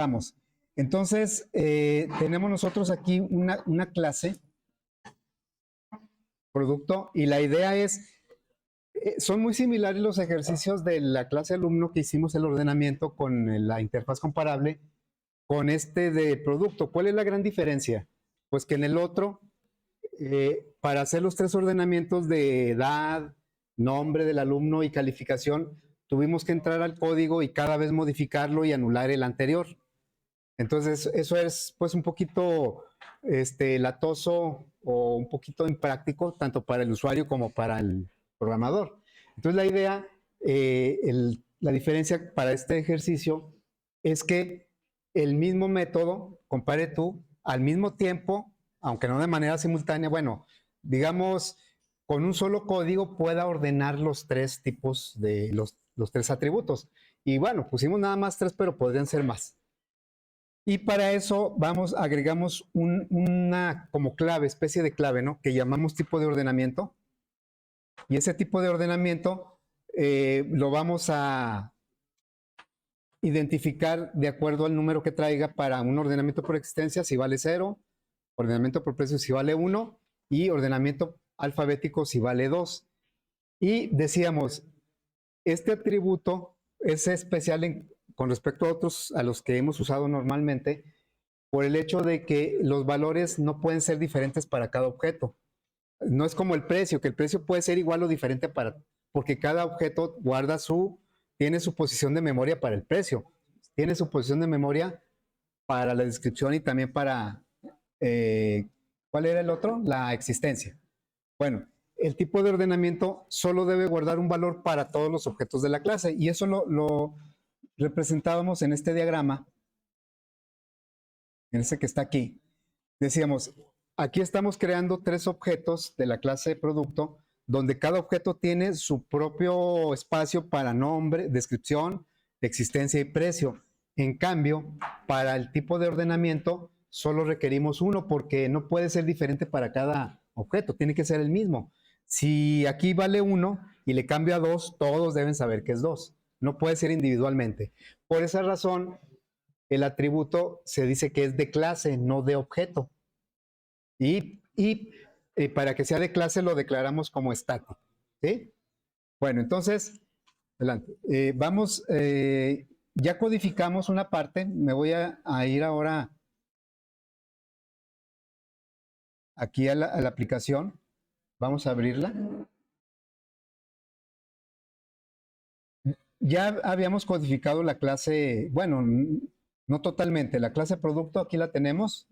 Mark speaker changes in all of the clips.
Speaker 1: Vamos. Entonces, tenemos nosotros aquí una clase, producto, y la idea es, son muy similares los ejercicios de la clase alumno que hicimos el ordenamiento con la interfaz comparable con este de producto. ¿Cuál es la gran diferencia? Pues que en el otro, para hacer los tres ordenamientos de edad, nombre del alumno y calificación, tuvimos que entrar al código y cada vez modificarlo y anular el anterior. Entonces, eso es pues un poquito latoso o un poquito impráctico, tanto para el usuario como para el programador. Entonces, la idea, la diferencia para este ejercicio es que el mismo método, compare tú, al mismo tiempo, aunque no de manera simultánea, bueno, digamos, con un solo código pueda ordenar los tres tipos de los tres atributos. Y bueno, pusimos nada más tres, pero podrían ser más. Y para eso agregamos una como clave, especie de clave, ¿no? Que llamamos tipo de ordenamiento. Y ese tipo de ordenamiento lo vamos a identificar de acuerdo al número que traiga para un ordenamiento por existencia si vale 0, ordenamiento por precio si vale 1 y ordenamiento alfabético si vale 2. Y decíamos, este atributo es especial con respecto a otros a los que hemos usado normalmente por el hecho de que los valores no pueden ser diferentes para cada objeto. No es como el precio, que el precio puede ser igual o diferente porque cada objeto tiene su posición de memoria para el precio, tiene su posición de memoria para la descripción y también para, ¿cuál era el otro? La existencia. Bueno, el tipo de ordenamiento solo debe guardar un valor para todos los objetos de la clase y eso lo representábamos en este diagrama, en ese que está aquí. Decíamos, aquí estamos creando tres objetos de la clase de producto, donde cada objeto tiene su propio espacio para nombre, descripción, existencia y precio. En cambio, para el tipo de ordenamiento, solo requerimos uno porque no puede ser diferente para cada objeto, tiene que ser el mismo. Si aquí vale 1 y le cambio a 2, todos deben saber que es 2. No puede ser individualmente. Por esa razón, el atributo se dice que es de clase, no de objeto. Y para que sea de clase lo declaramos como estático. ¿Sí? Bueno, entonces, adelante. Ya codificamos una parte. Me voy a ir ahora aquí a la aplicación. Vamos a abrirla. Ya habíamos codificado la clase, bueno, no totalmente. La clase producto aquí la tenemos.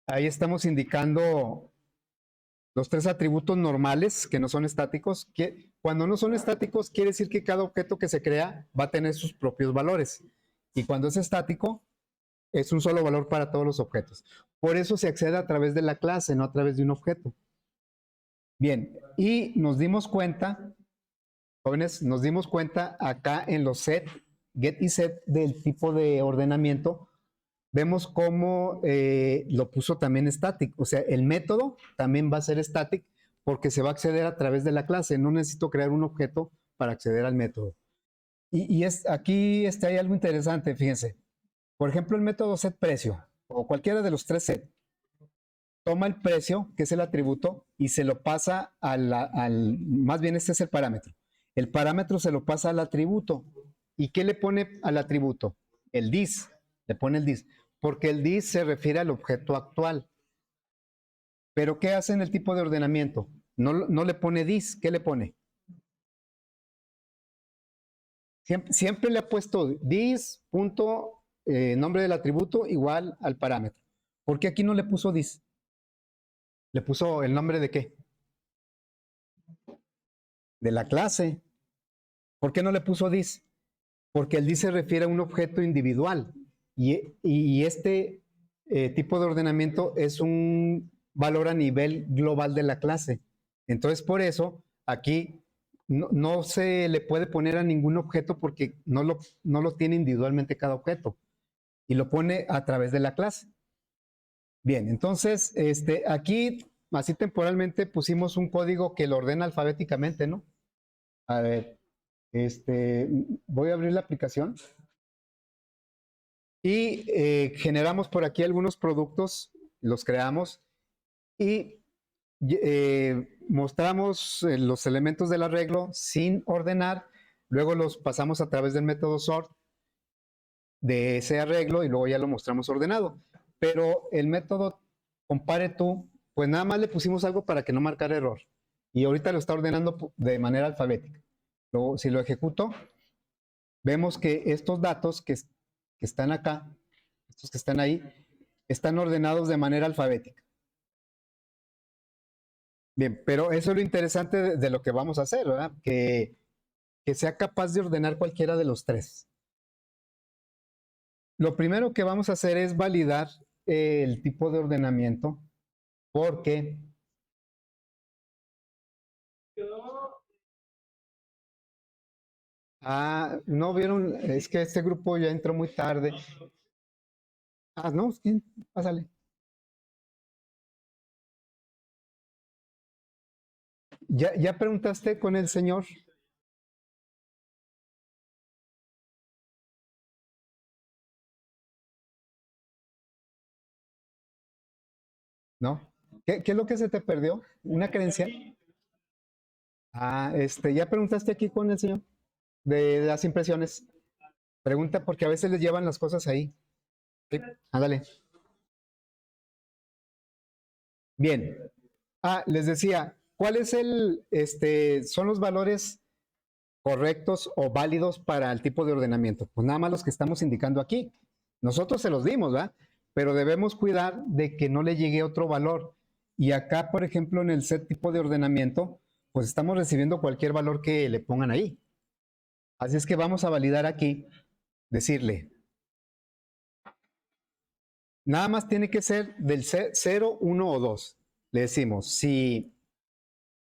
Speaker 1: Ahí estamos indicando los tres atributos normales que no son estáticos. Cuando no son estáticos, quiere decir que cada objeto que se crea va a tener sus propios valores. Y cuando es estático, es un solo valor para todos los objetos. Por eso se accede a través de la clase, no a través de un objeto. Bien, y nos dimos cuenta, jóvenes, nos dimos cuenta acá en los get y set del tipo de ordenamiento, vemos cómo lo puso también static. O sea, el método también va a ser static porque se va a acceder a través de la clase. No necesito crear un objeto para acceder al método. Aquí hay algo interesante, fíjense. Por ejemplo, el método setPrecio o cualquiera de los tres set toma el precio, que es el atributo, y se lo pasa más bien este es el parámetro. El parámetro se lo pasa al atributo. ¿Y qué le pone al atributo? El dis. Le pone el dis. Porque el dis se refiere al objeto actual. Pero ¿qué hace en el tipo de ordenamiento? No le pone dis. ¿Qué le pone? Siempre le ha puesto dis, punto, nombre del atributo igual al parámetro. ¿Por qué aquí no le puso dis? ¿Le puso el nombre de qué? De la clase. ¿Por qué no le puso dis? Porque el dis se refiere a un objeto individual. Y este tipo de ordenamiento es un valor a nivel global de la clase. Entonces, por eso, aquí no se le puede poner a ningún objeto porque no lo tiene individualmente cada objeto. Y lo pone a través de la clase. Bien, entonces, aquí, así temporalmente, pusimos un código que lo ordena alfabéticamente, ¿no? A ver, voy a abrir la aplicación. Y generamos por aquí algunos productos, los creamos y mostramos los elementos del arreglo sin ordenar, luego los pasamos a través del método sort de ese arreglo y luego ya lo mostramos ordenado. Pero el método compare tú, pues nada más le pusimos algo para que no marcara error. Y ahorita lo está ordenando de manera alfabética. Luego, si lo ejecuto, vemos que estos datos que están acá, estos que están ahí, están ordenados de manera alfabética. Bien, pero eso es lo interesante de lo que vamos a hacer, ¿verdad? Que sea capaz de ordenar cualquiera de los tres. Lo primero que vamos a hacer es validar el tipo de ordenamiento, porque no vieron, es que este grupo ya entró muy tarde. No, ¿quién? Pásale. ¿Ya preguntaste con el señor? ¿No? ¿Qué es lo que se te perdió? ¿Una creencia? ¿Ya preguntaste aquí con el señor de las impresiones? Pregunta porque a veces les llevan las cosas ahí. Sí, ándale. Bien. Les decía, ¿cuáles son los valores correctos o válidos para el tipo de ordenamiento? Pues nada más los que estamos indicando aquí. Nosotros se los dimos, ¿verdad? Pero debemos cuidar de que no le llegue otro valor. Y acá, por ejemplo, en el set tipo de ordenamiento, pues estamos recibiendo cualquier valor que le pongan ahí. Así es que vamos a validar aquí, decirle, nada más tiene que ser del 0, 1 o 2. Le decimos, si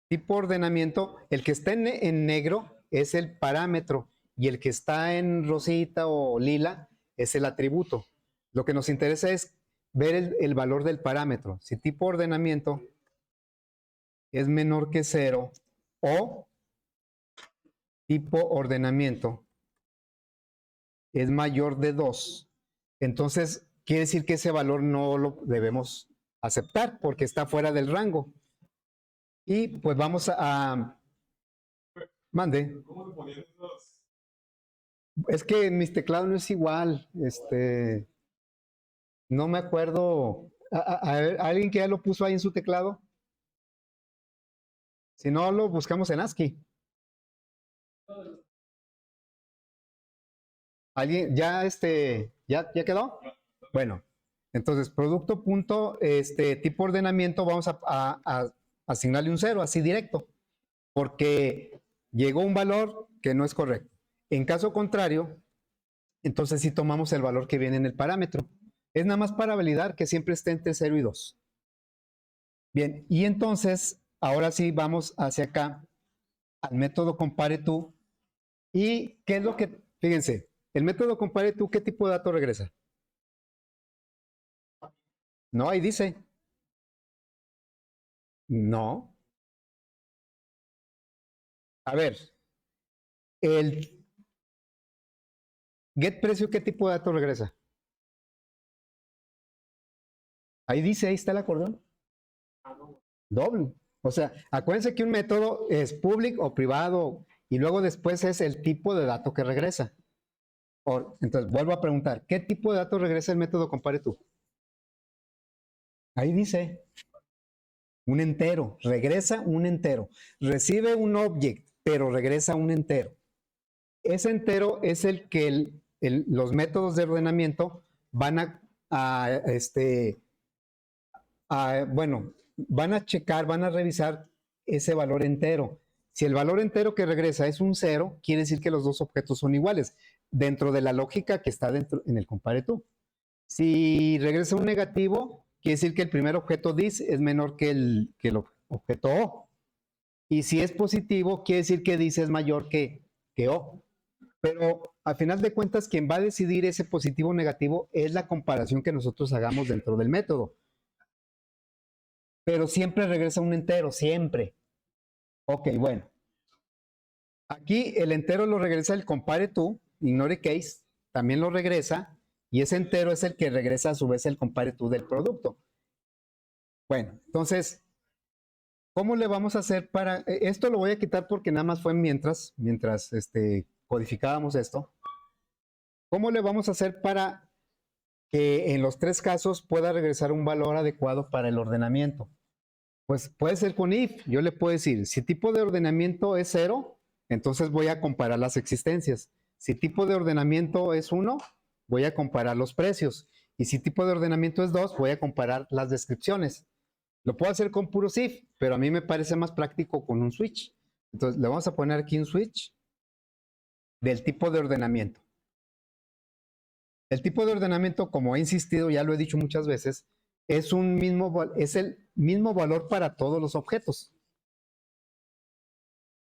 Speaker 1: tipo ordenamiento, el que está en negro es el parámetro y el que está en rosita o lila es el atributo. Lo que nos interesa es ver el valor del parámetro. Si tipo ordenamiento es menor que 0 o tipo ordenamiento es mayor de 2, entonces quiere decir que ese valor no lo debemos aceptar porque está fuera del rango. Y pues vamos mande. Es que en mis teclados no es igual. No me acuerdo. ¿Alguien que ya lo puso ahí en su teclado? Si no, lo buscamos en ASCII. ¿Alguien ya quedó? Bueno, entonces producto punto tipo ordenamiento vamos a asignarle un 0 así directo, porque llegó un valor que no es correcto. En caso contrario, entonces sí tomamos el valor que viene en el parámetro. Es nada más para validar que siempre esté entre 0 y 2. Bien, y entonces, ahora sí vamos hacia acá, al método compare tú. ¿Y qué es lo que, fíjense, el método compare tú, qué tipo de dato regresa? No, ahí dice. No. A ver, el get precio, ¿qué tipo de dato regresa? Ahí dice, ahí está el acordeón. Doble. O sea, acuérdense que un método es público o privado y luego después es el tipo de dato que regresa. Entonces, vuelvo a preguntar, ¿qué tipo de dato regresa el método compare tú? Ahí dice, un entero, regresa un entero. Recibe un object, pero regresa un entero. Ese entero es el que los métodos de ordenamiento van van a checar, van a revisar ese valor entero. Si el valor entero que regresa es un 0, quiere decir que los dos objetos son iguales, dentro de la lógica que está dentro en el compare tú. Si regresa un negativo, quiere decir que el primer objeto dis es menor que el objeto O. Y si es positivo, quiere decir que dis es mayor que O. Pero al final de cuentas, quien va a decidir ese positivo o negativo es la comparación que nosotros hagamos dentro del método. Pero siempre regresa un entero, siempre. Ok, bueno. Aquí el entero lo regresa el compare tú, ignore case, también lo regresa, y ese entero es el que regresa a su vez el compare-to del producto. Bueno, entonces, ¿cómo le vamos a hacer para...? Esto lo voy a quitar porque nada más fue mientras codificábamos esto. ¿Cómo le vamos a hacer para que en los tres casos pueda regresar un valor adecuado para el ordenamiento? Pues puede ser con if. Yo le puedo decir, si tipo de ordenamiento es 0, entonces voy a comparar las existencias. Si tipo de ordenamiento es 1, voy a comparar los precios. Y si tipo de ordenamiento es 2, voy a comparar las descripciones. Lo puedo hacer con puros if, pero a mí me parece más práctico con un switch. Entonces le vamos a poner aquí un switch del tipo de ordenamiento. El tipo de ordenamiento, como he insistido, ya lo he dicho muchas veces, es el mismo valor para todos los objetos.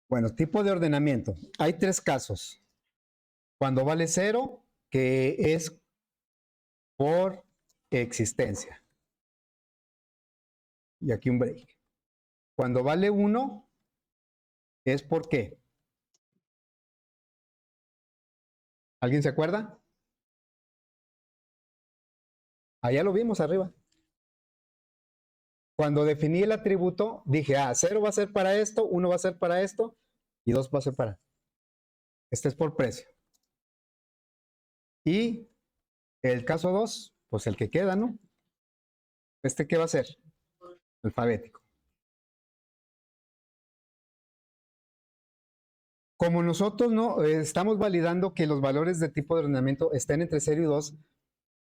Speaker 1: Bueno, tipo de ordenamiento. Hay tres casos. Cuando vale 0, que es por existencia. Y aquí un break. Cuando vale 1, es por qué. ¿Alguien se acuerda? Allá lo vimos arriba. Cuando definí el atributo, dije, 0 va a ser para esto, 1 va a ser para esto, y 2 va a ser para. Este es por precio. Y el caso 2, pues el que queda, ¿no? ¿Qué va a ser? Alfabético. Como nosotros no estamos validando que los valores de tipo de ordenamiento estén entre 0 y 2,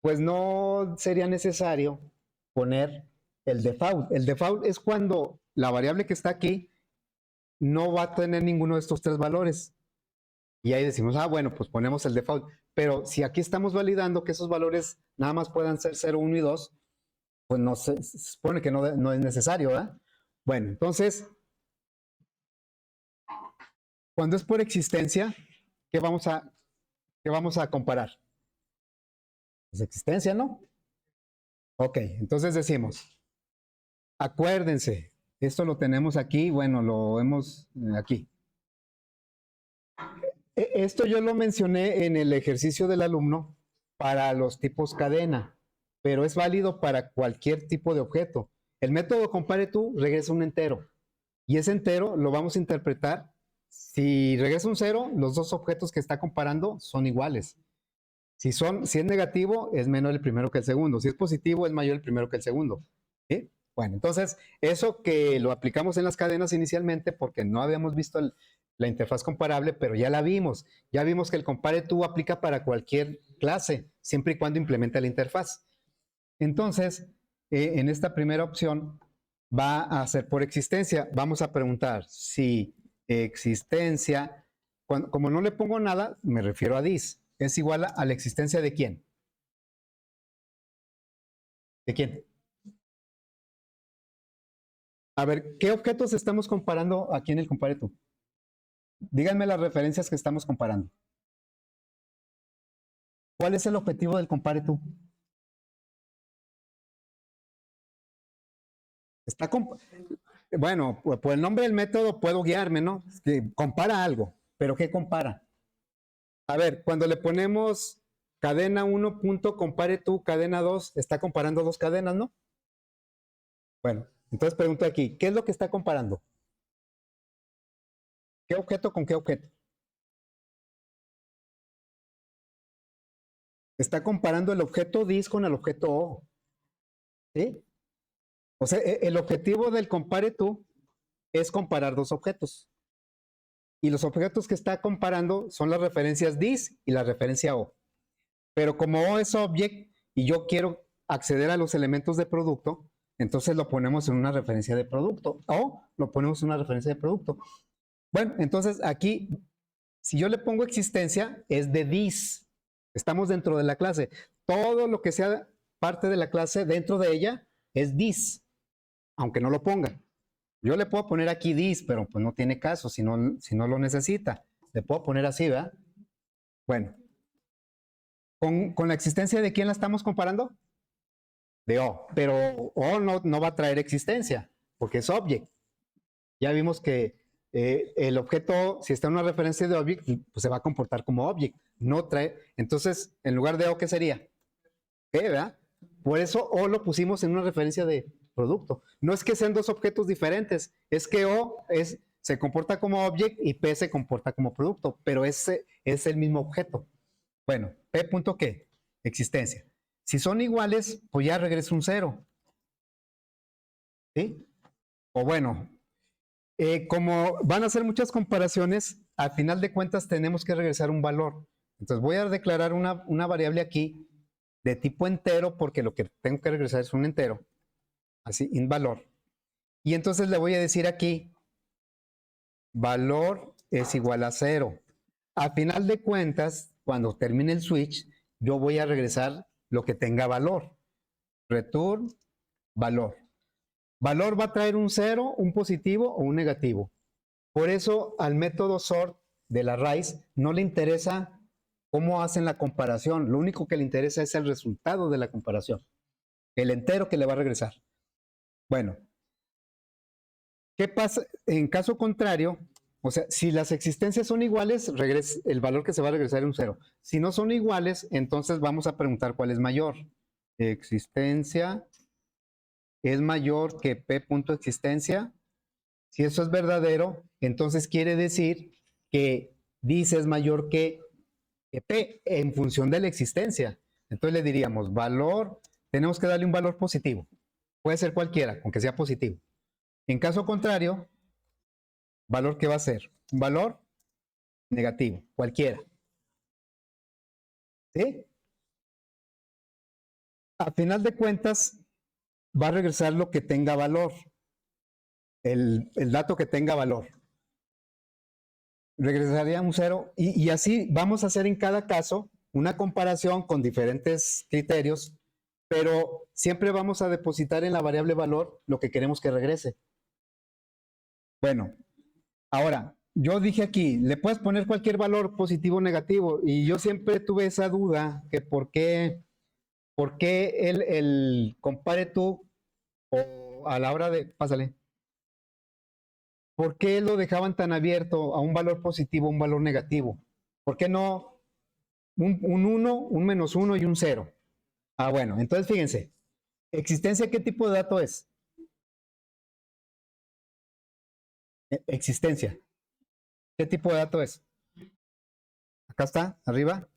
Speaker 1: pues no sería necesario poner el default. El default es cuando la variable que está aquí no va a tener ninguno de estos tres valores. Y ahí decimos, bueno, pues ponemos el default. Pero si aquí estamos validando que esos valores nada más puedan ser 0, 1 y 2, pues no se supone que no es necesario, ¿verdad? Bueno, entonces, cuando es por existencia, ¿qué vamos a comparar? Pues existencia, ¿no? Ok, entonces decimos, acuérdense, esto lo tenemos aquí, bueno, lo vemos aquí. Esto yo lo mencioné en el ejercicio del alumno para los tipos cadena, pero es válido para cualquier tipo de objeto. El método compare tú regresa un entero, y ese entero lo vamos a interpretar. Si regresa un 0, los dos objetos que está comparando son iguales. Si es negativo, es menor el primero que el segundo. Si es positivo, es mayor el primero que el segundo. ¿Sí? Bueno, entonces, eso que lo aplicamos en las cadenas inicialmente porque no habíamos visto la interfaz comparable, pero ya la vimos. Ya vimos que el compare to aplica para cualquier clase, siempre y cuando implemente la interfaz. Entonces, en esta primera opción va a ser por existencia. Vamos a preguntar si existencia, como no le pongo nada, me refiero a this, es igual a la existencia de quién. ¿De quién? A ver, ¿qué objetos estamos comparando aquí en el compare to? Díganme las referencias que estamos comparando. ¿Cuál es el objetivo del compare to? Bueno, por el nombre del método puedo guiarme, ¿no? Es que compara algo, pero ¿qué compara? A ver, cuando le ponemos cadena 1 punto compare to cadena 2, está comparando dos cadenas, ¿no? Bueno, entonces pregunto aquí, ¿qué es lo que está comparando? ¿Qué objeto con qué objeto? Está comparando el objeto dis con el objeto o. ¿Sí? O sea, el objetivo del compare to es comparar dos objetos. Y los objetos que está comparando son las referencias dis y la referencia o. Pero como o es object y yo quiero acceder a los elementos de producto, entonces lo ponemos en una referencia de producto o lo ponemos en una referencia de producto. Bueno, entonces aquí, si yo le pongo existencia, es de this. Estamos dentro de la clase. Todo lo que sea parte de la clase dentro de ella es this, aunque no lo ponga. Yo le puedo poner aquí this, pero pues no tiene caso si no lo necesita. Le puedo poner así, ¿verdad? Bueno, ¿con la existencia de quién la estamos comparando? De O, pero O no va a traer existencia, porque es object. Ya vimos que el objeto, si está en una referencia de object, pues se va a comportar como object. No trae, entonces, en lugar de O, ¿qué sería? ¿verdad? Por eso O lo pusimos en una referencia de producto. No es que sean dos objetos diferentes, es que se comporta como object y P se comporta como producto, pero ese es el mismo objeto. Bueno, P punto ¿qué? Existencia. Si son iguales, pues ya regresa un cero. ¿Sí? O bueno, como van a ser muchas comparaciones, al final de cuentas tenemos que regresar un valor. Entonces voy a declarar una variable aquí de tipo entero porque lo que tengo que regresar es un entero. Así, in valor. Y entonces le voy a decir aquí, valor es igual a 0. A final de cuentas, cuando termine el switch, yo voy a regresar lo que tenga valor. Return valor. Valor va a traer un 0, un positivo o un negativo. Por eso al método sort de la raíz no le interesa cómo hacen la comparación. Lo único que le interesa es el resultado de la comparación. El entero que le va a regresar. Bueno, ¿qué pasa en caso contrario? O sea, si las existencias son iguales, el valor que se va a regresar es un 0. Si no son iguales, entonces vamos a preguntar cuál es mayor. Existencia es mayor que P punto existencia. Si eso es verdadero, entonces quiere decir que dice es mayor que P en función de la existencia. Entonces le diríamos valor, tenemos que darle un valor positivo. Puede ser cualquiera, aunque sea positivo. En caso contrario, valor que va a ser un valor negativo, cualquiera. ¿Sí? A final de cuentas, va a regresar lo que tenga valor, el dato que tenga valor. Regresaría un 0 y así vamos a hacer en cada caso una comparación con diferentes criterios, pero siempre vamos a depositar en la variable valor lo que queremos que regrese. Bueno, ahora, yo dije aquí, le puedes poner cualquier valor positivo o negativo, y yo siempre tuve esa duda, que por qué el compare tú, o a la hora de, pásale, ¿por qué lo dejaban tan abierto a un valor positivo, un valor negativo? ¿Por qué no un 1, un menos 1 y un 0? Ah, bueno, entonces fíjense, existencia, ¿qué tipo de dato es? Existencia, ¿qué tipo de dato es? Acá está, arriba,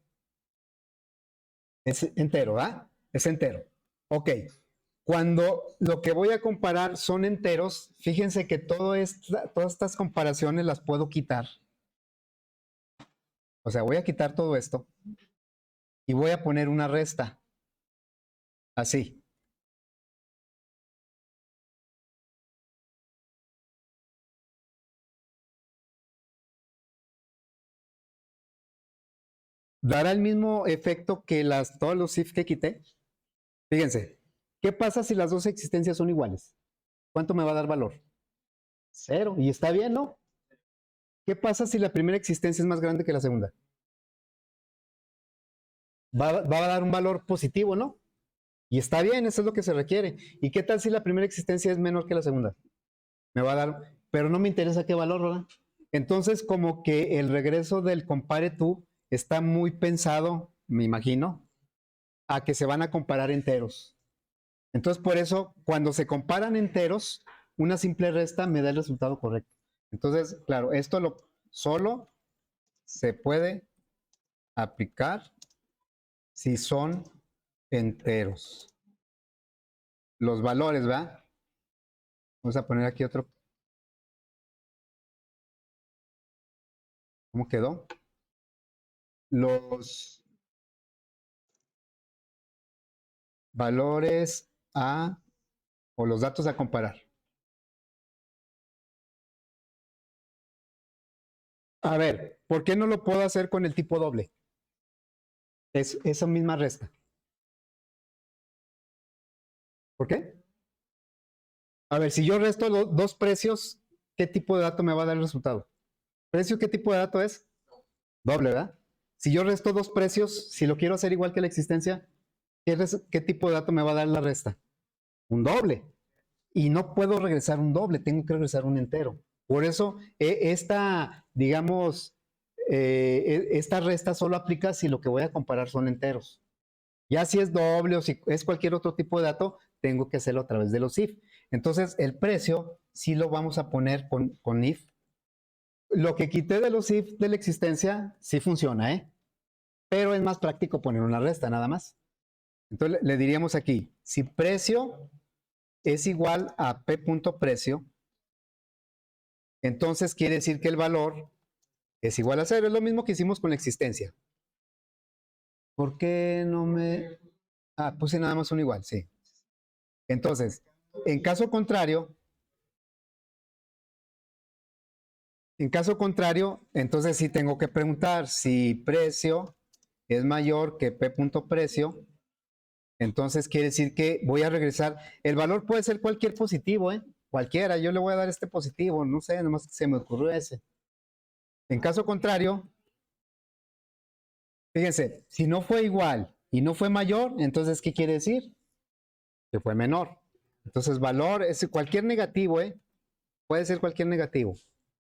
Speaker 1: es entero, ¿ah? Es entero. Ok, cuando lo que voy a comparar son enteros, fíjense que todas estas comparaciones las puedo quitar. O sea, voy a quitar todo esto y voy a poner una resta. Así. ¿Dará el mismo efecto que todos los if que quité? Fíjense, ¿qué pasa si las dos existencias son iguales? ¿Cuánto me va a dar valor? 0. Y está bien, ¿no? ¿Qué pasa si la primera existencia es más grande que la segunda? Va a dar un valor positivo, ¿no? Y está bien, eso es lo que se requiere. ¿Y qué tal si la primera existencia es menor que la segunda? Me va a dar, pero no me interesa qué valor, ¿verdad? Entonces, como que el regreso del compare tú está muy pensado, me imagino, a que se van a comparar enteros. Entonces, por eso, cuando se comparan enteros, una simple resta me da el resultado correcto. Entonces, claro, esto solo se puede aplicar si son enteros. Los valores, ¿verdad? Vamos a poner aquí otro. ¿Cómo quedó? Los valores a o los datos a comparar. A ver, ¿por qué no lo puedo hacer con el tipo doble? Es esa misma resta. ¿Por qué? A ver, si yo resto los dos precios, ¿qué tipo de dato me va a dar el resultado? ¿Precio qué tipo de dato es? Doble, ¿verdad? Si yo resto dos precios, si lo quiero hacer igual que la existencia, ¿qué tipo de dato me va a dar la resta? Un doble. Y no puedo regresar un doble, tengo que regresar un entero. Por eso, digamos, esta resta solo aplica si lo que voy a comparar son enteros. Ya si es doble o si es cualquier otro tipo de dato, tengo que hacerlo a través de los if. Entonces, el precio sí lo vamos a poner con if. Lo que quité de los if de la existencia sí funciona, ¿eh? Pero es más práctico poner una resta, nada más. Entonces, le diríamos aquí, si precio es igual a p.precio, entonces quiere decir que el valor es igual a 0. Es lo mismo que hicimos con la existencia. ¿Por qué no me...? Ah, puse nada más un igual, sí. Entonces, en caso contrario, entonces sí tengo que preguntar si precio es mayor que p.precio, entonces quiere decir que voy a regresar. El valor puede ser cualquier positivo, ¿eh? Cualquiera, yo le voy a dar este positivo, no sé, nomás se me ocurrió ese. En caso contrario, fíjense, si no fue igual y no fue mayor, entonces ¿qué quiere decir? Que fue menor. Entonces valor es cualquier negativo, ¿eh? Puede ser cualquier negativo.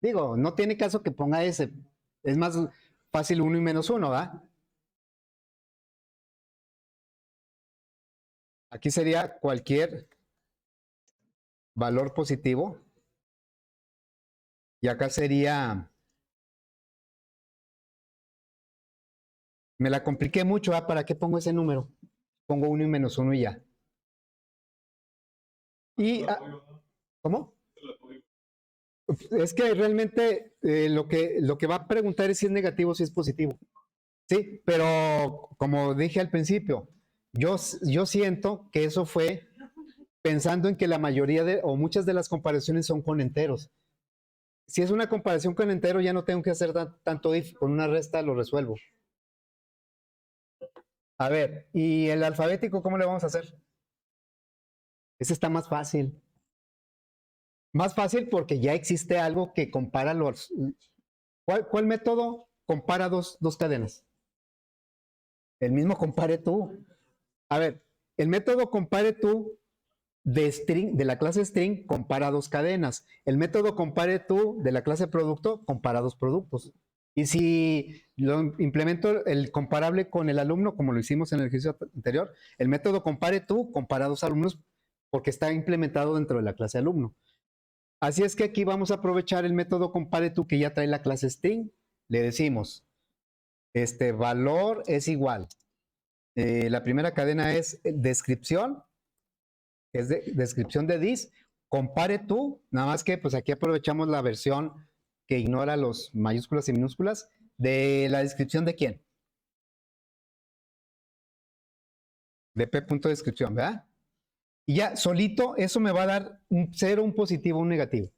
Speaker 1: Digo, no tiene caso que ponga ese. Es más fácil 1 y menos 1, ¿verdad? Aquí sería cualquier valor positivo. Y acá sería... Me la compliqué mucho, ¿verdad? ¿Para qué pongo ese número? Pongo 1 y menos 1 y ya. Y, ¿cómo? Es que realmente lo que va a preguntar es si es negativo o si es positivo. Sí, pero como dije al principio, yo siento que eso fue pensando en que la mayoría de, o muchas de las comparaciones son con enteros. Si es una comparación con entero, ya no tengo que hacer tanto if, con una resta lo resuelvo. A ver, ¿y el alfabético cómo le vamos a hacer? Ese está más fácil. Más fácil porque ya existe algo que compara los... ¿Cuál método compara dos cadenas? El mismo compare tú. A ver, el método compare tú de string, de la clase string, compara dos cadenas. El método compare tú de la clase producto, compara dos productos. Y si lo implemento el comparable con el alumno, como lo hicimos en el ejercicio anterior, el método compare tú, compara dos alumnos, porque está implementado dentro de la clase alumno. Así es que aquí vamos a aprovechar el método compare tú que ya trae la clase string. Le decimos, este valor es igual. La primera cadena es descripción, es descripción de this, compare tú, nada más que pues aquí aprovechamos la versión que ignora los mayúsculas y minúsculas de la descripción de quién, de p.descripción, ¿verdad? Y ya solito eso me va a dar un 0, un positivo, un negativo.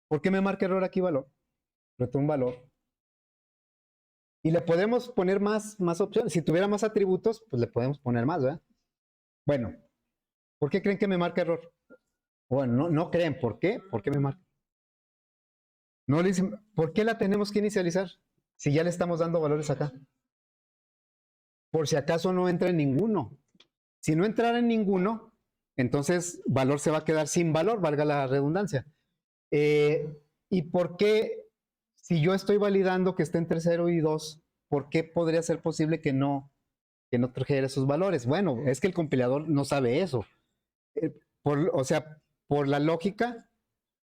Speaker 1: ¿Por qué me marca error aquí valor? Retorno un valor. Y le podemos poner más opciones. Si tuviera más atributos, pues le podemos poner más, ¿verdad? Bueno, ¿por qué creen que me marca error? Bueno, no creen, ¿por qué? ¿Por qué me marca? No le dicen, ¿por qué la tenemos que inicializar? Si ya le estamos dando valores acá. Por si acaso no entra en ninguno. Si no entrara en ninguno, entonces valor se va a quedar sin valor, valga la redundancia. ¿Y por qué, si yo estoy validando que esté entre 0 y 2, por qué podría ser posible que no trajera esos valores? Bueno, es que el compilador no sabe eso. O sea, por la lógica,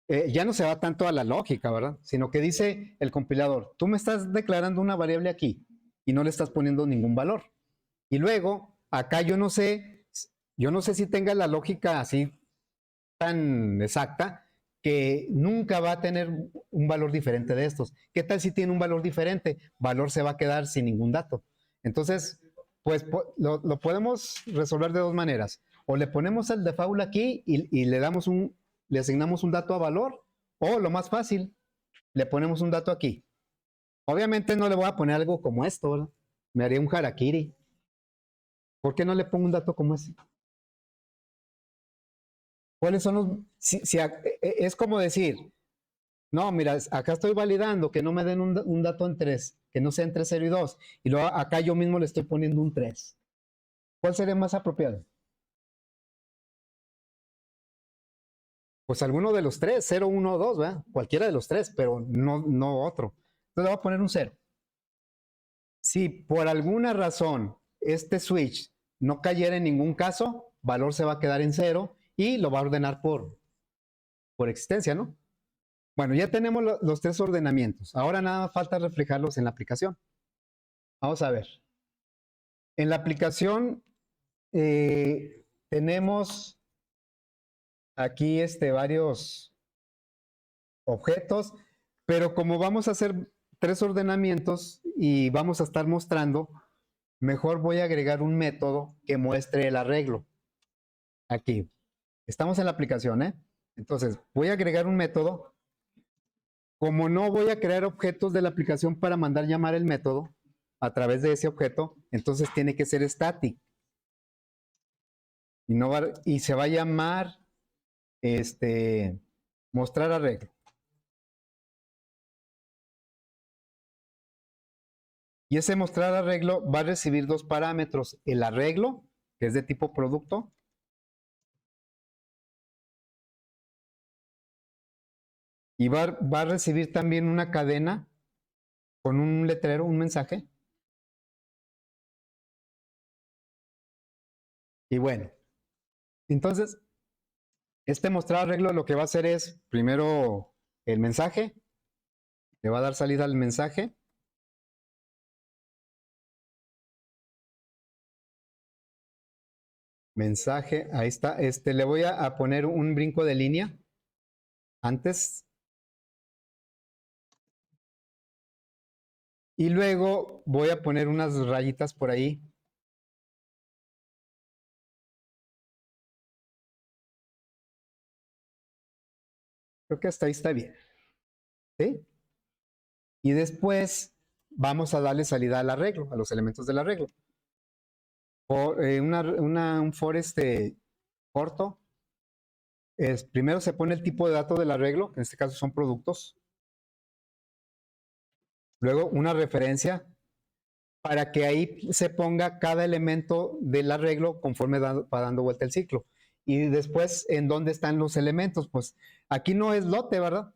Speaker 1: ya no se va tanto a la lógica, ¿verdad? Sino que dice el compilador, tú me estás declarando una variable aquí y no le estás poniendo ningún valor. Y luego, acá yo no sé si tenga la lógica así tan exacta que nunca va a tener un valor diferente de estos. ¿Qué tal si tiene un valor diferente? Valor se va a quedar sin ningún dato. Entonces, pues lo podemos resolver de dos maneras. O le ponemos el default aquí y le asignamos un dato a valor, o lo más fácil, le ponemos un dato aquí. Obviamente no le voy a poner algo como esto, ¿verdad? Me haría un harakiri. ¿Por qué no le pongo un dato como ese? ¿Cuáles son los...? Es como decir, no, mira, acá estoy validando que no me den un dato en 3, que no sea entre 0 y 2, y luego acá yo mismo le estoy poniendo un 3. ¿Cuál sería más apropiado? Pues alguno de los tres, 0, 1 o 2, ¿verdad? Cualquiera de los tres, pero no otro. Entonces le voy a poner un 0. Si por alguna razón este switch no cayera en ningún caso, valor se va a quedar en 0 y lo va a ordenar por existencia, ¿no? Bueno, ya tenemos los tres ordenamientos. Ahora nada más falta reflejarlos en la aplicación. Vamos a ver. En la aplicación tenemos aquí varios objetos, pero como vamos a hacer tres ordenamientos y vamos a estar mostrando, mejor voy a agregar un método que muestre el arreglo. Aquí. Estamos en la aplicación, ¿eh? Entonces, voy a agregar un método. Como no voy a crear objetos de la aplicación para mandar llamar el método a través de ese objeto, entonces tiene que ser static. Y se va a llamar mostrar arreglo. Y ese mostrar arreglo va a recibir dos parámetros. El arreglo, que es de tipo producto, y va a recibir también una cadena con un letrero, un mensaje. Y bueno, entonces, este mostrar arreglo lo que va a hacer es, primero, el mensaje, le va a dar salida al mensaje. Mensaje, ahí está. Le voy a poner un brinco de línea antes. Y luego voy a poner unas rayitas por ahí. Creo que hasta ahí está bien. ¿Sí? Y después vamos a darle salida al arreglo, a los elementos del arreglo. Un for corto. Primero se pone el tipo de dato del arreglo, que en este caso son productos. Luego una referencia para que ahí se ponga cada elemento del arreglo conforme va dando vuelta el ciclo. Y después, ¿en dónde están los elementos? Pues aquí no es lote, ¿verdad?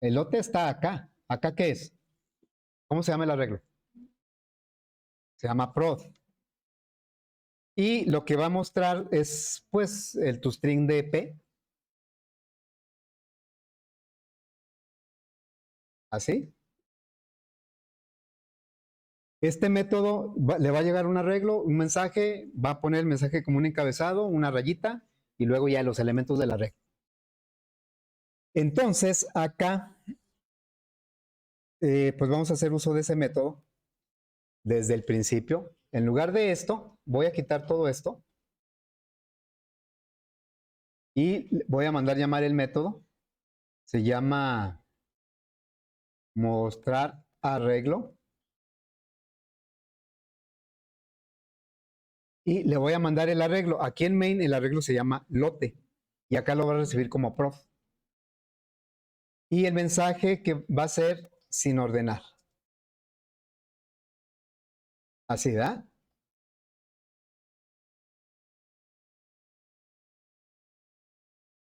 Speaker 1: El lote está acá. ¿Acá qué es? ¿Cómo se llama el arreglo? Se llama prod. Y lo que va a mostrar es, pues, el toString de P. Así. Este método le va a llegar un arreglo, un mensaje, va a poner el mensaje como un encabezado, una rayita, y luego ya los elementos del arreglo. Entonces, acá, pues vamos a hacer uso de ese método desde el principio. En lugar de esto, voy a quitar todo esto y voy a mandar llamar el método. Se llama mostrar arreglo. Y le voy a mandar el arreglo. Aquí en main el arreglo se llama lote. Y acá lo va a recibir como prof. Y el mensaje que va a ser sin ordenar. Así, ¿verdad?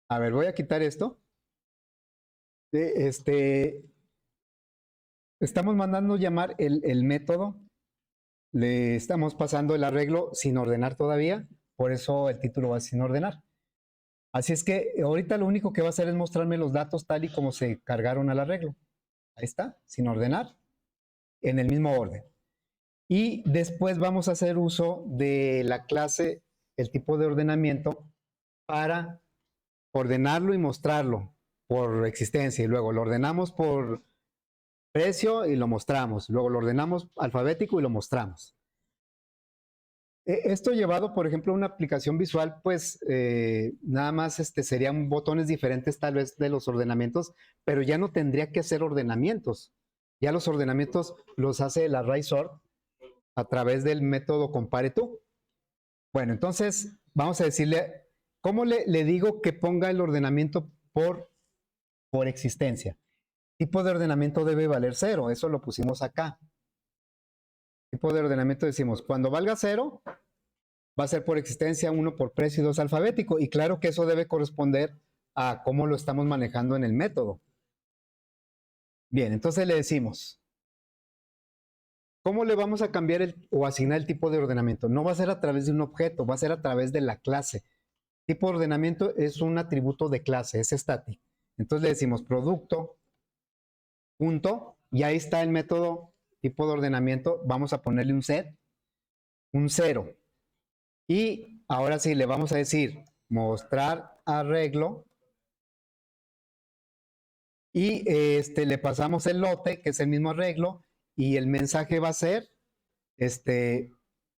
Speaker 1: A ver, voy a quitar esto. Estamos mandando llamar el método. Le estamos pasando el arreglo sin ordenar todavía. Por eso el título va sin ordenar. Así es que ahorita lo único que va a hacer es mostrarme los datos tal y como se cargaron al arreglo. Ahí está, sin ordenar, en el mismo orden. Y después vamos a hacer uso de la clase, el tipo de ordenamiento, para ordenarlo y mostrarlo por existencia. Y luego lo ordenamos por precio y lo mostramos. Luego lo ordenamos alfabético y lo mostramos. Esto llevado, por ejemplo, a una aplicación visual, pues nada más serían botones diferentes tal vez de los ordenamientos, pero ya no tendría que hacer ordenamientos. Ya los ordenamientos los hace el array sort a través del método compareTo. Bueno, entonces vamos a decirle, ¿cómo le digo que ponga el ordenamiento por existencia? Tipo de ordenamiento debe valer 0, eso lo pusimos acá. Tipo de ordenamiento decimos, cuando valga 0, va a ser por existencia, 1 por precio y 2 alfabético. Y claro que eso debe corresponder a cómo lo estamos manejando en el método. Bien, entonces le decimos, ¿Cómo le vamos a cambiar o asignar el tipo de ordenamiento? No va a ser a través de un objeto, va a ser a través de la clase. Tipo de ordenamiento es un atributo de clase, es static. Entonces le decimos producto, punto, y ahí está el método tipo de ordenamiento. Vamos a ponerle un set, un 0. Y ahora sí le vamos a decir mostrar arreglo. Y le pasamos el lote, que es el mismo arreglo, y el mensaje va a ser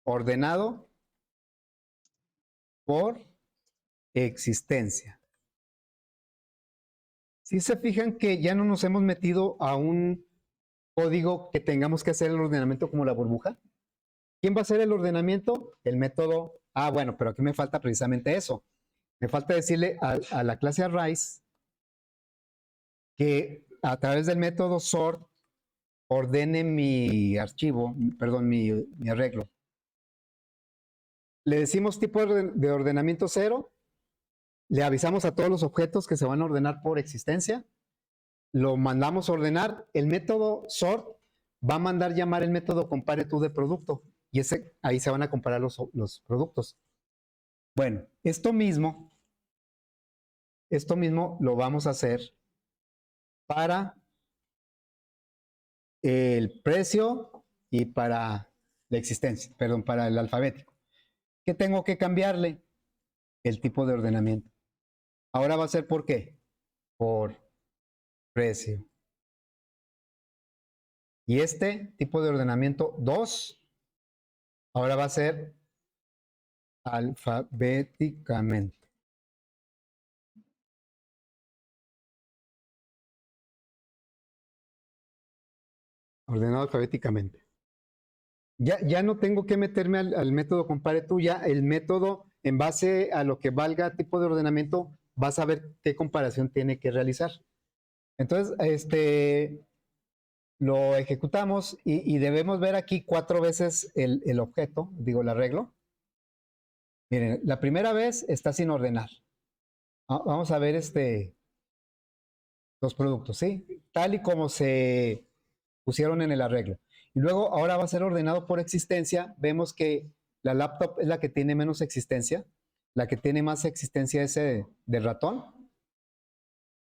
Speaker 1: ordenado por existencia. Si se fijan que ya no nos hemos metido a un código que tengamos que hacer el ordenamiento como la burbuja. ¿Quién va a hacer el ordenamiento? El método. Ah, bueno, pero aquí me falta precisamente eso. Me falta decirle a la clase arrays que a través del método sort ordene mi archivo, perdón, mi arreglo. Le decimos tipo de ordenamiento 0, le avisamos a todos los objetos que se van a ordenar por existencia, lo mandamos a ordenar, el método sort va a mandar llamar el método compareTo de producto, y ahí se van a comparar los productos. Bueno, esto mismo lo vamos a hacer para el precio y para la existencia, perdón, para el alfabético. ¿Qué tengo que cambiarle? El tipo de ordenamiento. Ahora va a ser ¿por qué? Por precio. Y este tipo de ordenamiento 2 ahora va a ser alfabéticamente. Ordenado alfabéticamente. Ya no tengo que meterme al método compareTo, ya el método en base a lo que valga tipo de ordenamiento va a saber qué comparación tiene que realizar. Entonces, lo ejecutamos y debemos ver aquí 4 veces el objeto, digo el arreglo. Miren, la primera vez está sin ordenar. Vamos a ver los productos, ¿sí? Tal y como se pusieron en el arreglo. Y luego ahora va a ser ordenado por existencia. Vemos que la laptop es la que tiene menos existencia. La que tiene más existencia es del ratón.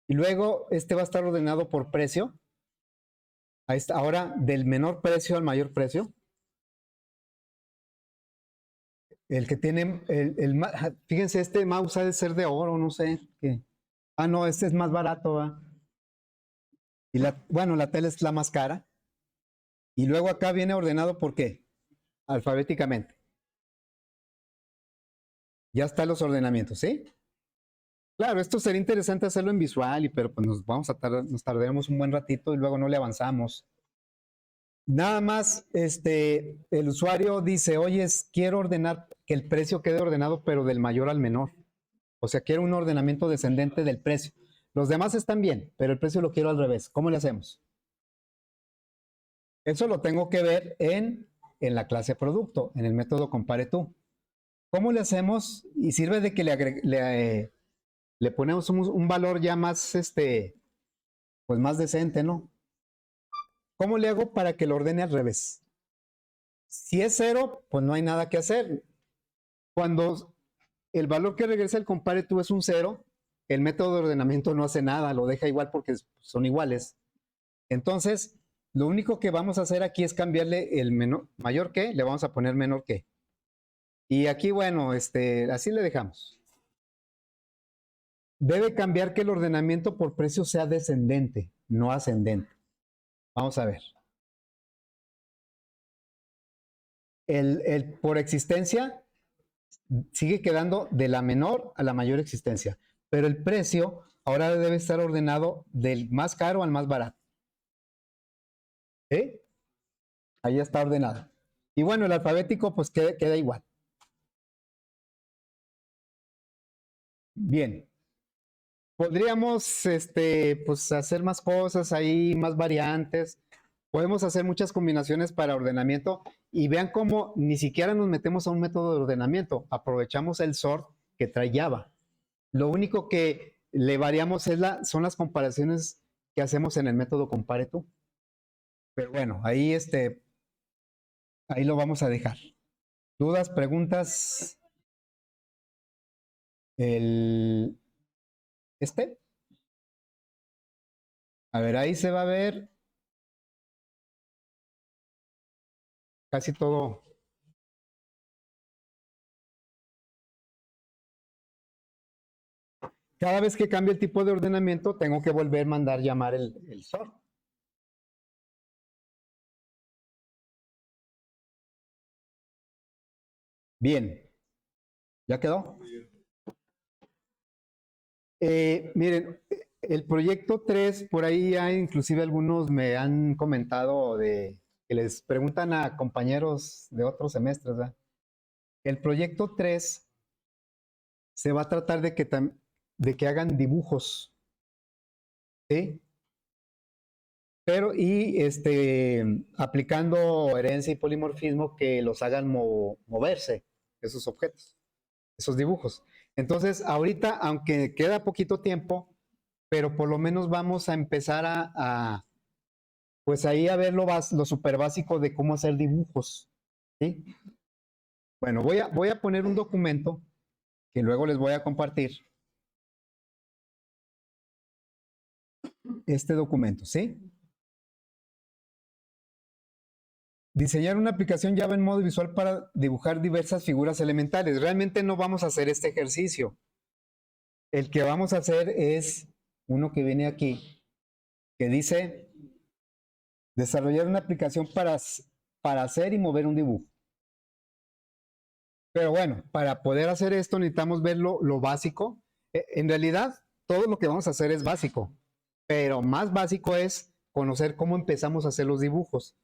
Speaker 1: Y luego va a estar ordenado por precio. Ahí está, ahora del menor precio al mayor precio. El que tiene, fíjense, este mouse ha de ser de oro, no sé qué. Ah, no, este es más barato, ¿eh? Y bueno, la tele es la más cara. Y luego acá viene ordenado por qué? Alfabéticamente. Ya están los ordenamientos, ¿sí? Claro, esto sería interesante hacerlo en visual, pero pues nos tardaremos un buen ratito y luego no le avanzamos. Nada más, el usuario dice, oye, quiero ordenar que el precio quede ordenado, pero del mayor al menor. O sea, quiero un ordenamiento descendente del precio. Los demás están bien, pero el precio lo quiero al revés. ¿Cómo le hacemos? Eso lo tengo que ver en la clase producto, en el método compareTo. ¿Cómo le hacemos? Y sirve de que le ponemos un valor ya más, pues más decente, ¿no? ¿Cómo le hago para que lo ordene al revés? Si es 0, pues no hay nada que hacer. Cuando el valor que regresa el compareTo es un 0, el método de ordenamiento no hace nada, lo deja igual porque son iguales. Entonces, lo único que vamos a hacer aquí es cambiarle el mayor que, le vamos a poner menor que. Y aquí, bueno, así le dejamos. Debe cambiar que el ordenamiento por precio sea descendente, no ascendente. Vamos a ver. El por existencia sigue quedando de la menor a la mayor existencia, pero el precio ahora debe estar ordenado del más caro al más barato. ¿Sí? Ahí está ordenado. Y bueno, el alfabético pues queda igual. Bien. Podríamos pues hacer más cosas ahí, más variantes. Podemos hacer muchas combinaciones para ordenamiento y vean cómo ni siquiera nos metemos a un método de ordenamiento. Aprovechamos el sort que trae Java. Lo único que le variamos son las comparaciones que hacemos en el método compareTo. Pero bueno, ahí ahí lo vamos a dejar. ¿Dudas, preguntas? Este. A ver, ahí se va a ver casi todo. Cada vez que cambie el tipo de ordenamiento, tengo que volver a mandar llamar el sort. Bien, ¿ya quedó? Miren, el proyecto 3, por ahí ya inclusive algunos me han comentado de que les preguntan a compañeros de otros semestres, ¿verdad? El proyecto 3 se va a tratar de que hagan dibujos, ¿sí? Pero aplicando herencia y polimorfismo que los hagan moverse, esos objetos, esos dibujos. Entonces, ahorita, aunque queda poquito tiempo, pero por lo menos vamos a empezar pues ahí a ver lo súper básico de cómo hacer dibujos, ¿sí? Bueno, voy a poner un documento que luego les voy a compartir. Este documento, ¿sí? Diseñar una aplicación Java en modo visual para dibujar diversas figuras elementales. Realmente no vamos a hacer este ejercicio. El que vamos a hacer es uno que viene aquí, que dice desarrollar una aplicación para hacer y mover un dibujo. Pero bueno, para poder hacer esto necesitamos ver lo básico. En realidad, todo lo que vamos a hacer es básico, pero más básico es conocer cómo empezamos a hacer los dibujos.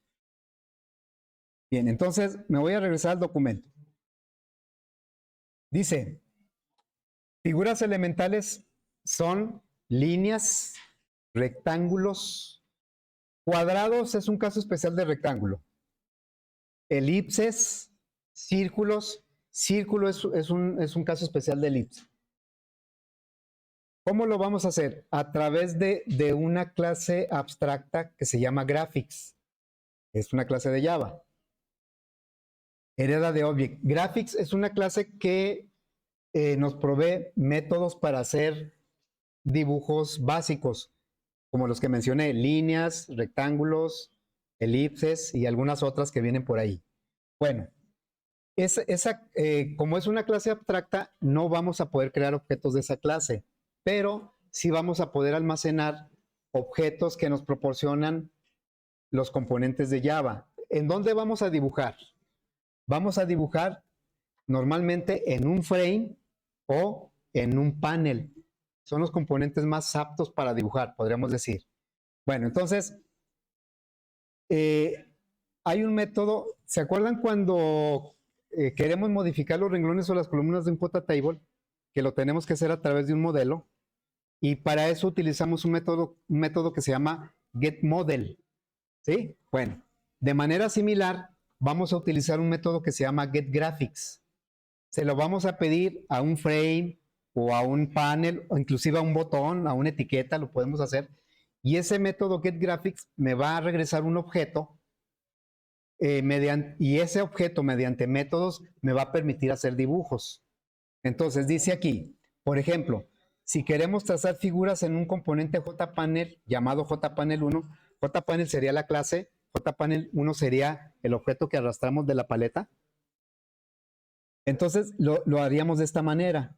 Speaker 1: Bien, entonces me voy a regresar al documento. Dice, figuras elementales son líneas, rectángulos, cuadrados es un caso especial de rectángulo, elipses, círculos, círculo es un caso especial de elipse. ¿Cómo lo vamos a hacer? A través de una clase abstracta que se llama Graphics. Es una clase de Java. Hereda de Object. Graphics es una clase que nos provee métodos para hacer dibujos básicos, como los que mencioné, líneas, rectángulos, elipses y algunas otras que vienen por ahí. Bueno, como es una clase abstracta, no vamos a poder crear objetos de esa clase, pero sí vamos a poder almacenar objetos que nos proporcionan los componentes de Java. ¿En dónde vamos a dibujar? Vamos a dibujar normalmente en un frame o en un panel. Son los componentes más aptos para dibujar, podríamos decir. Bueno, entonces, hay un método, ¿se acuerdan cuando queremos modificar los renglones o las columnas de un JTable? Que lo tenemos que hacer a través de un modelo. Y para eso utilizamos un método que se llama getModel. ¿Sí? Bueno, de manera similar, vamos a utilizar un método que se llama getGraphics. Se lo vamos a pedir a un frame o a un panel o inclusive a un botón, a una etiqueta, lo podemos hacer. Y ese método getGraphics me va a regresar un objeto y ese objeto mediante métodos me va a permitir hacer dibujos. Entonces dice aquí, por ejemplo, si queremos trazar figuras en un componente JPanel llamado JPanel1, JPanel sería la clase, JPanel1 sería el objeto que arrastramos de la paleta. Entonces lo haríamos de esta manera.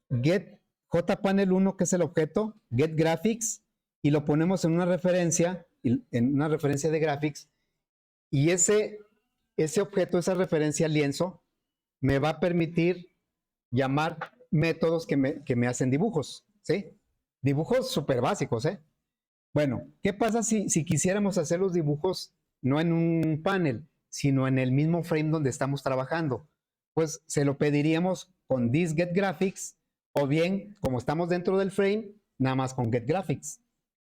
Speaker 1: Get JPanel1, que es el objeto, get graphics, y lo ponemos en una referencia de graphics, y ese objeto, esa referencia lienzo, me va a permitir llamar métodos que me hacen dibujos, ¿sí? Dibujos súper básicos, ¿eh? Bueno, ¿qué pasa si quisiéramos hacer los dibujos no en un panel, sino en el mismo frame donde estamos trabajando? Pues se lo pediríamos con this get graphics o bien, como estamos dentro del frame, nada más con get graphics.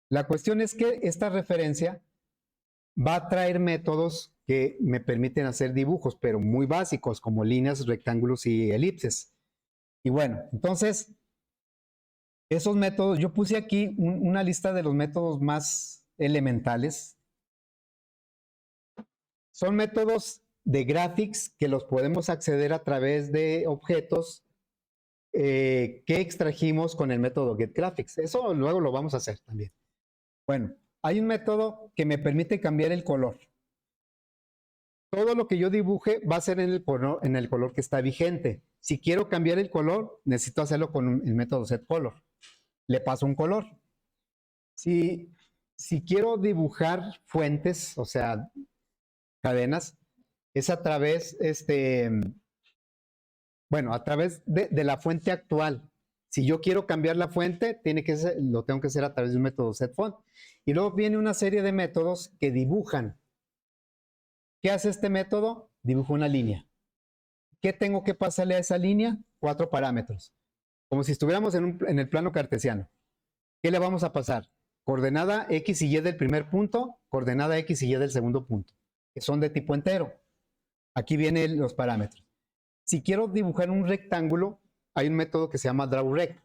Speaker 1: La cuestión es que esta referencia va a traer métodos que me permiten hacer dibujos, pero muy básicos, como líneas, rectángulos y elipses. Y bueno, entonces, esos métodos, yo puse aquí una lista de los métodos más elementales. Son métodos de graphics que los podemos acceder a través de objetos que extrajimos con el método getGraphics. Eso luego lo vamos a hacer también. Bueno, hay un método que me permite cambiar el color. Todo lo que yo dibuje va a ser en el color que está vigente. Si quiero cambiar el color, necesito hacerlo con el método setColor. Le paso un color. Si quiero dibujar fuentes, o sea, cadenas, es a través, a través de la fuente actual. Si yo quiero cambiar la fuente, lo tengo que hacer a través de un método setFont. Y luego viene una serie de métodos que dibujan. ¿Qué hace este método? Dibuja una línea. ¿Qué tengo que pasarle a esa línea? 4 parámetros. Como si estuviéramos en el plano cartesiano. ¿Qué le vamos a pasar? Coordenada X y Y del primer punto, coordenada X y Y del segundo punto, que son de tipo entero. Aquí vienen los parámetros. Si quiero dibujar un rectángulo, hay un método que se llama drawRect.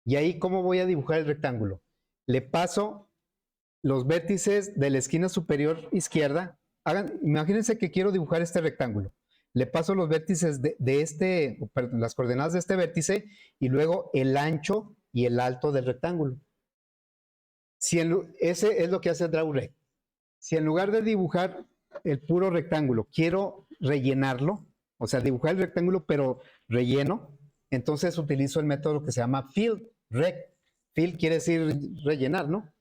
Speaker 1: Y ahí, ¿cómo voy a dibujar el rectángulo? Le paso los vértices de la esquina superior izquierda. Imagínense que quiero dibujar este rectángulo. Le paso los vértices las coordenadas de este vértice y luego el ancho y el alto del rectángulo. Ese es lo que hace drawRect. Si en lugar de dibujar el puro rectángulo quiero rellenarlo, o sea, dibujar el rectángulo pero relleno, entonces utilizo el método que se llama fillRect. Fill quiere decir rellenar, ¿no?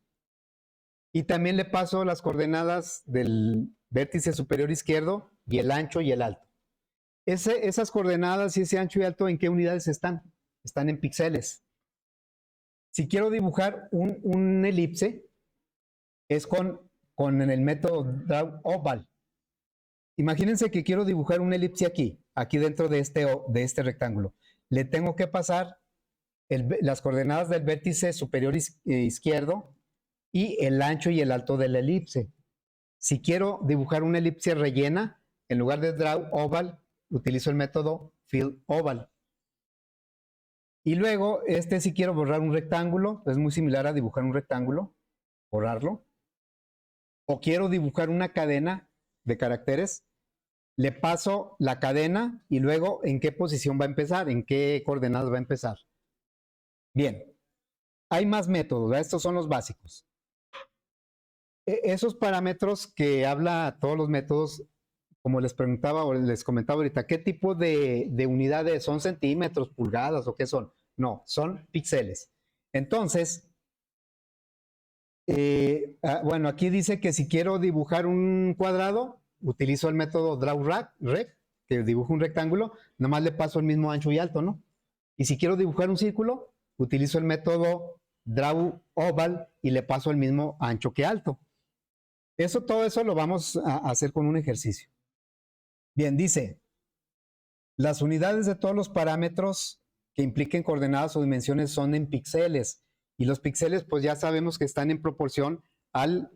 Speaker 1: Y también le paso las coordenadas del vértice superior izquierdo y el ancho y el alto. Esas coordenadas y ese ancho y alto, ¿en qué unidades están? Están en píxeles. Si quiero dibujar un elipse, es con el método drawOval. Imagínense que quiero dibujar un elipse aquí dentro de este rectángulo. Le tengo que pasar las coordenadas del vértice superior izquierdo y el ancho y el alto de la elipse. Si quiero dibujar una elipse rellena, en lugar de drawOval, utilizo el método fillOval. Y luego, si quiero borrar un rectángulo, es muy similar a dibujar un rectángulo, borrarlo. O quiero dibujar una cadena de caracteres, le paso la cadena y luego en qué posición va a empezar, en qué coordenadas va a empezar. Bien, hay más métodos, ¿verdad? Estos son los básicos. Esos parámetros que habla todos los métodos, como les preguntaba o les comentaba ahorita, ¿qué tipo de unidades son? ¿Centímetros, pulgadas o qué son? No, son píxeles. Entonces, bueno, aquí dice que si quiero dibujar un cuadrado, utilizo el método drawRect, que dibuja un rectángulo, nomás le paso el mismo ancho y alto, ¿no? Y si quiero dibujar un círculo, utilizo el método drawOval y le paso el mismo ancho que alto. Todo eso lo vamos a hacer con un ejercicio. Bien, dice, las unidades de todos los parámetros que impliquen coordenadas o dimensiones son en píxeles. Y los píxeles, pues ya sabemos que están en proporción al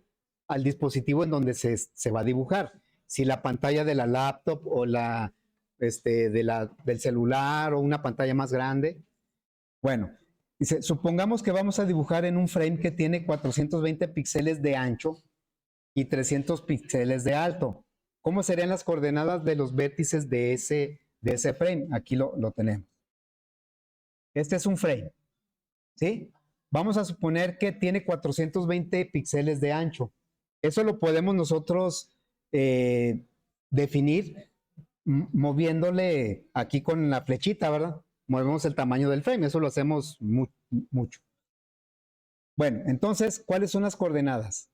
Speaker 1: dispositivo en donde se va a dibujar. Si la pantalla de la laptop o del celular o una pantalla más grande. Bueno, dice, supongamos que vamos a dibujar en un frame que tiene 420 píxeles de ancho y 300 píxeles de alto. ¿Cómo serían las coordenadas de los vértices de ese frame? Aquí lo tenemos. Este es un frame, ¿sí? Vamos a suponer que tiene 420 píxeles de ancho. Eso lo podemos nosotros definir moviéndole aquí con la flechita, ¿verdad? Movemos el tamaño del frame, eso lo hacemos mucho. Bueno, entonces, ¿cuáles son las coordenadas?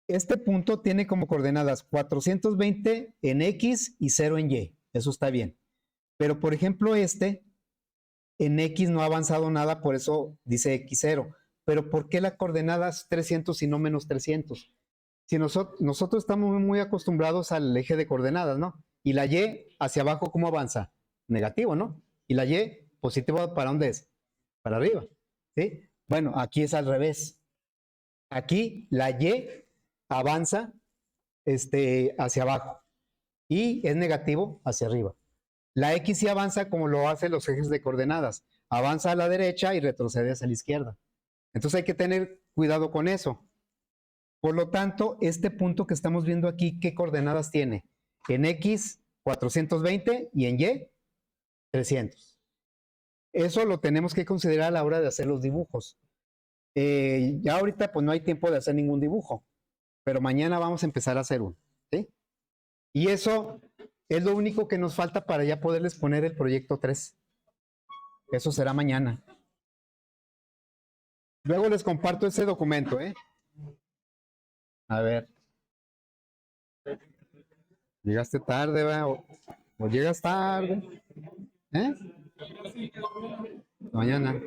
Speaker 1: Este punto tiene como coordenadas 420 en X y 0 en Y. Eso está bien. Pero, por ejemplo, en X no ha avanzado nada, por eso dice X0. Pero ¿por qué la coordenada es 300 y no menos 300? Si nosotros estamos muy acostumbrados al eje de coordenadas, ¿no? Y la Y hacia abajo, ¿cómo avanza? Negativo, ¿no? Y la Y positivo, ¿para dónde es? Para arriba, ¿sí? Bueno, aquí es al revés. Aquí la Y avanza hacia abajo y es negativo hacia arriba. La X sí avanza como lo hacen los ejes de coordenadas. Avanza a la derecha y retrocede hacia la izquierda. Entonces hay que tener cuidado con eso. Por lo tanto, este punto que estamos viendo aquí, ¿qué coordenadas tiene? En X, 420 y en Y, 300. Eso lo tenemos que considerar a la hora de hacer los dibujos. Ya ahorita pues no hay tiempo de hacer ningún dibujo, pero mañana vamos a empezar a hacer uno, ¿sí? Y eso es lo único que nos falta para ya poderles poner el proyecto 3. Eso será mañana. Luego les comparto ese documento, ¿eh? A ver. Llegaste tarde, ¿va? O llegas tarde. ¿Eh? Mañana.